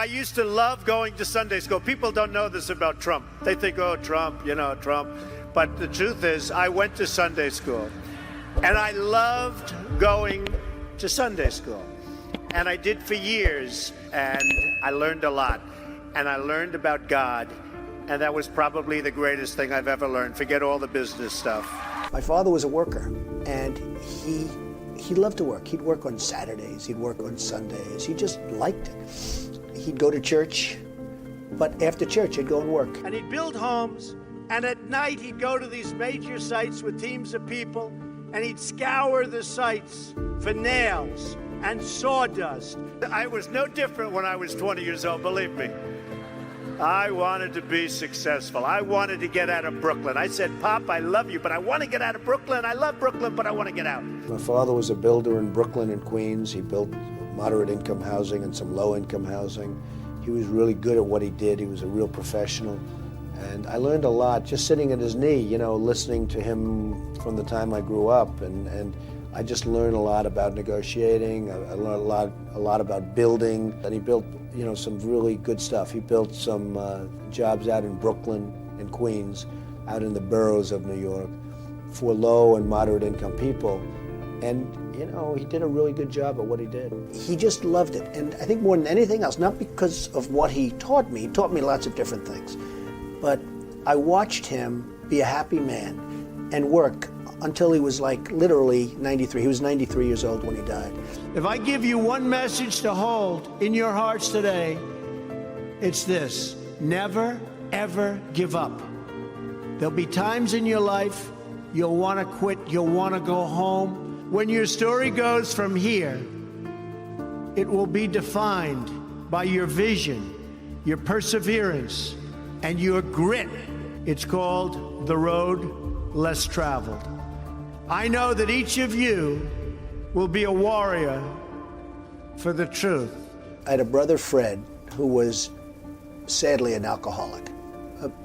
I used to love going to Sunday school. People don't know this about Trump. They think, oh, Trump, Trump. But the truth is, I went to Sunday school, and I loved going to Sunday school. And I did for years, and I learned a lot. And I learned about God, and that was probably the greatest thing I've ever learned. Forget all the business stuff. My father was a worker, and he loved to work. He'd work on Saturdays, he'd work on Sundays. He just liked it. He'd go to church, but after church, he'd go and work. And he'd build homes, and at night, he'd go to these major sites with teams of people, and he'd scour the sites for nails and sawdust. I was no different when I was 20 years old, believe me. I wanted to be successful. I wanted to get out of Brooklyn. I said, Pop, I love you, but I want to get out of Brooklyn. I love Brooklyn, but I want to get out. My father was a builder in Brooklyn and Queens. He built moderate income housing and some low income housing. He was really good at what he did. He was a real professional. And I learned a lot just sitting at his knee, listening to him from the time I grew up. And I just learned a lot about negotiating. I learned a lot about building. And he built, some really good stuff. He built some jobs out in Brooklyn and Queens, out in the boroughs of New York, for low and moderate income people. And, he did a really good job at what he did. He just loved it. And I think more than anything else, not because of what he taught me lots of different things, but I watched him be a happy man and work until he was literally 93. He was 93 years old when he died. If I give you one message to hold in your hearts today, it's this: never, ever give up. There'll be times in your life you'll want to quit, you'll want to go home. When your story goes from here, it will be defined by your vision, your perseverance, and your grit. It's called the road less traveled. I know that each of you will be a warrior for the truth. I had a brother, Fred, who was sadly an alcoholic,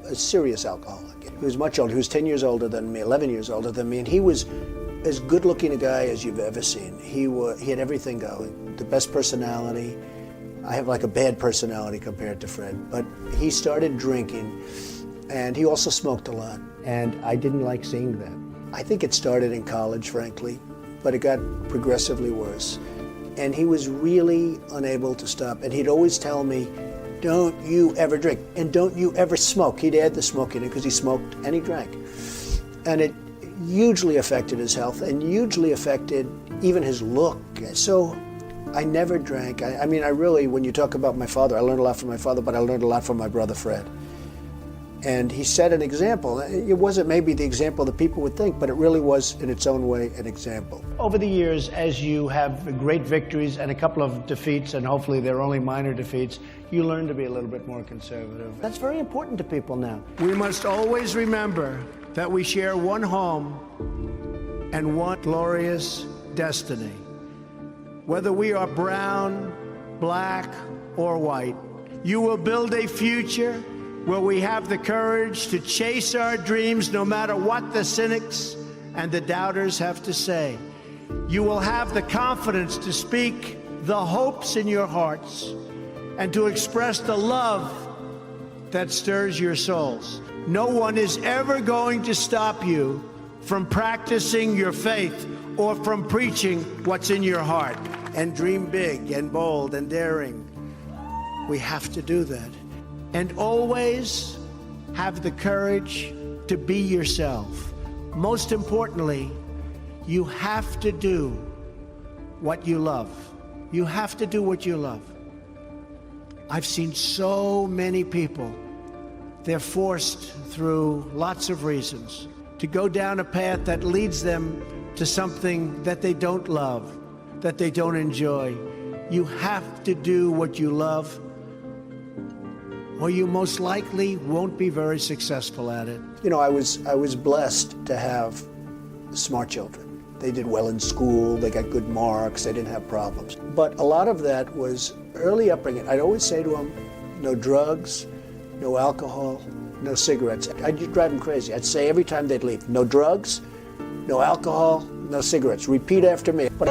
a serious alcoholic. He was much older. He was 10 years older than me, 11 years older than me, and he was as good-looking a guy as you've ever seen. He had everything going, the best personality. I have a bad personality compared to Fred, but he started drinking, and he also smoked a lot, and I didn't like seeing that. I think it started in college, frankly, but it got progressively worse. And he was really unable to stop, and he'd always tell me, don't you ever drink, and don't you ever smoke. He'd add the smoking in because he smoked and he drank. And it hugely affected his health and hugely affected even his look. So I never drank. I really, when you talk about my father, I learned a lot from my father, but I learned a lot from my brother Fred. And he set an example. It wasn't maybe the example that people would think, but it really was, in its own way, an example. Over the years, as you have great victories and a couple of defeats, and hopefully they're only minor defeats, you learn to be a little bit more conservative. That's very important to people now. We must always remember that we share one home and one glorious destiny. Whether we are brown, black, or white, you will build a future where we have the courage to chase our dreams no matter what the cynics and the doubters have to say. You will have the confidence to speak the hopes in your hearts and to express the love that stirs your souls. No one is ever going to stop you from practicing your faith or from preaching what's in your heart. And dream big and bold and daring. We have to do that. And always have the courage to be yourself. Most importantly, you have to do what you love. You have to do what you love. I've seen so many people, they're forced through lots of reasons to go down a path that leads them to something that they don't love, that they don't enjoy. You have to do what you love, or you most likely won't be very successful at it. I was blessed to have smart children. They did well in school, they got good marks, they didn't have problems. But a lot of that was early upbringing. I'd always say to them, no drugs, no alcohol, no cigarettes. I'd just drive them crazy. I'd say every time they'd leave, no drugs, no alcohol, no cigarettes. Repeat after me. But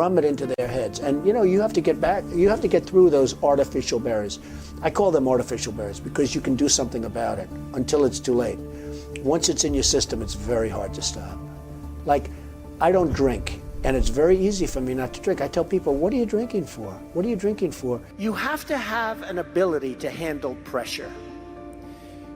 drum it into their heads. And you have to get through those artificial barriers. I call them artificial barriers because you can do something about it until it's too late. Once it's in your system, it's very hard to stop. Like, I don't drink, and it's very easy for me not to drink. I tell people, what are you drinking for? What are you drinking for? You have to have an ability to handle pressure,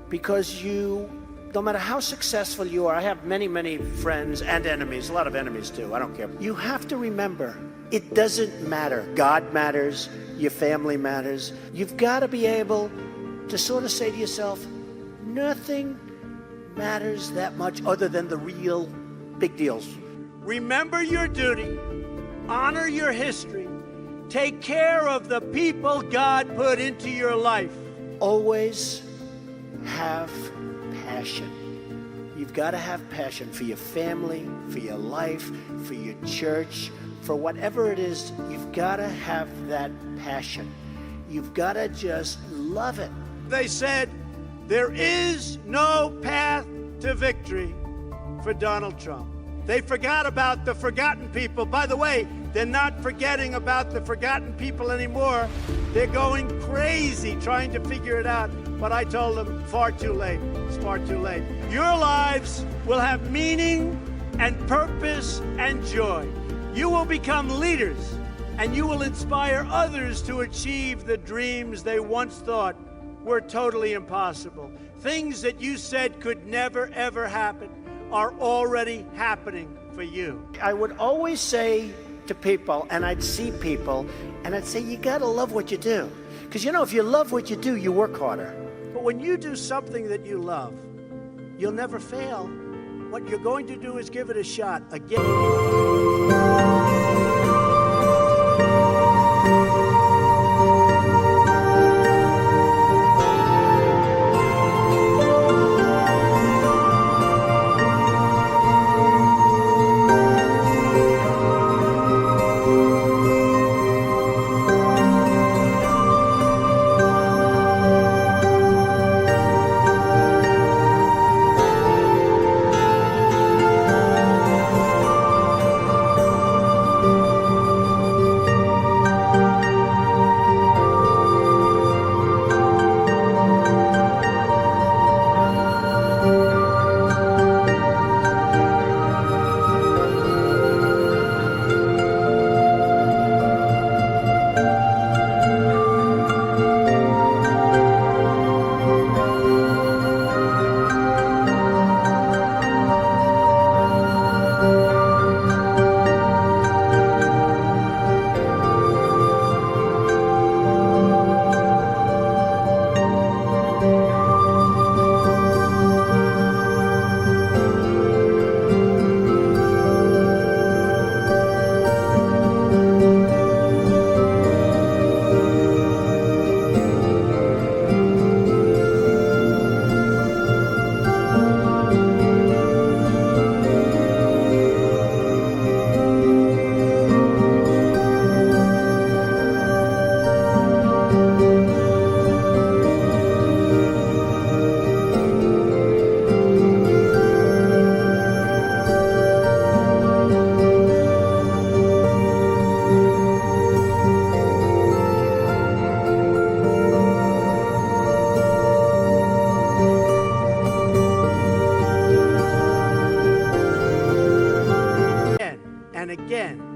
because no matter how successful you are, I have many, many friends and enemies, a lot of enemies too, I don't care. You have to remember, it doesn't matter. God matters, your family matters. You've got to be able to sort of say to yourself, nothing matters that much other than the real big deals. Remember your duty, honor your history, take care of the people God put into your life. Always have passion. You've got to have passion for your family, for your life, for your church, for whatever it is. You've got to have that passion. You've got to just love it. They said, there is no path to victory for Donald Trump. They forgot about the forgotten people. By the way, they're not forgetting about the forgotten people anymore. They're going crazy trying to figure it out. But I told them, far too late. It's far too late. Your lives will have meaning and purpose and joy. You will become leaders, and you will inspire others to achieve the dreams they once thought were totally impossible. Things that you said could never, ever happen are already happening for you. I would always say to people, and I'd see people, and I'd say, you gotta love what you do. Because if you love what you do, you work harder. But when you do something that you love, you'll never fail. What you're going to do is give it a shot again.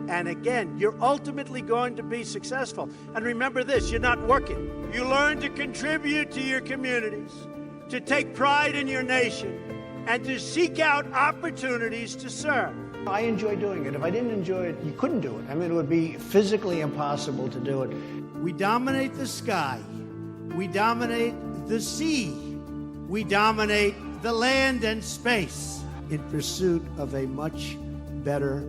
And again, you're ultimately going to be successful. And remember this, you're not working. You learn to contribute to your communities, to take pride in your nation, and to seek out opportunities to serve. I enjoy doing it. If I didn't enjoy it, you couldn't do it. I mean, it would be physically impossible to do it. We dominate the sky. We dominate the sea. We dominate the land and space in pursuit of a much better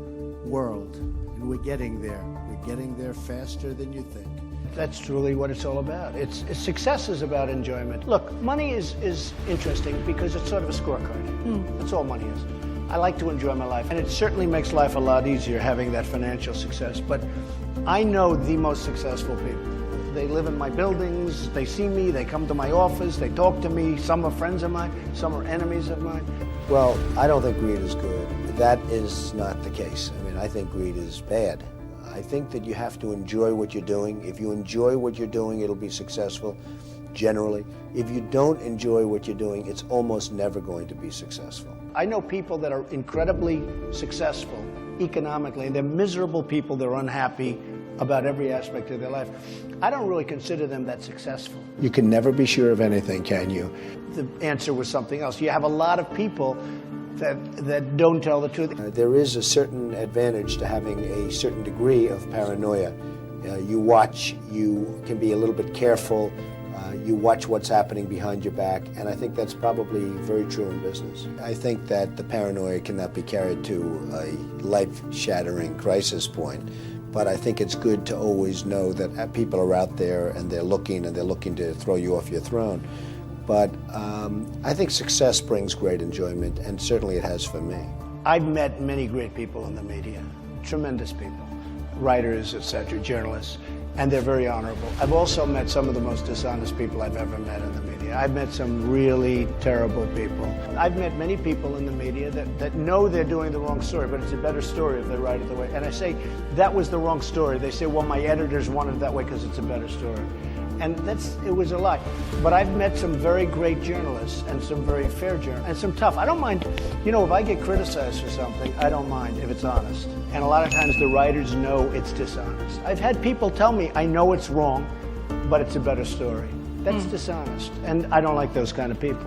world. And we're getting there. We're getting there faster than you think. That's truly what it's all about. Success is about enjoyment. Look, money is interesting because it's sort of a scorecard. That's all money is. I like to enjoy my life, and it certainly makes life a lot easier having that financial success. But I know the most successful people. They live in my buildings, they see me, they come to my office, they talk to me. Some are friends of mine, some are enemies of mine. Well, I don't think greed is good. That is not the case. I mean, I think greed is bad. I think that you have to enjoy what you're doing. If you enjoy what you're doing, it'll be successful, generally. If you don't enjoy what you're doing, it's almost never going to be successful. I know people that are incredibly successful economically, and they're miserable people, they're unhappy about every aspect of their life. I don't really consider them that successful. You can never be sure of anything, can you? The answer was something else. You have a lot of people that don't tell the truth. There is a certain advantage to having a certain degree of paranoia. You watch, you can be a little bit careful, you watch what's happening behind your back, and I think that's probably very true in business. I think that the paranoia cannot be carried to a life-shattering crisis point, but I think it's good to always know that people are out there and they're looking to throw you off your throne. But I think success brings great enjoyment, and certainly it has for me. I've met many great people in the media, tremendous people, writers, etc., journalists, and they're very honorable. I've also met some of the most dishonest people I've ever met in the media. I've met some really terrible people. I've met many people in the media that know they're doing the wrong story, but it's a better story if they write it the way. And I say, that was the wrong story. They say, well, my editors wanted it that way because it's a better story. And it was a lie. But I've met some very great journalists and some very fair journalists and some tough. I don't mind, if I get criticized for something, I don't mind if it's honest. And a lot of times the writers know it's dishonest. I've had people tell me, I know it's wrong, but it's a better story. That's dishonest. And I don't like those kind of people.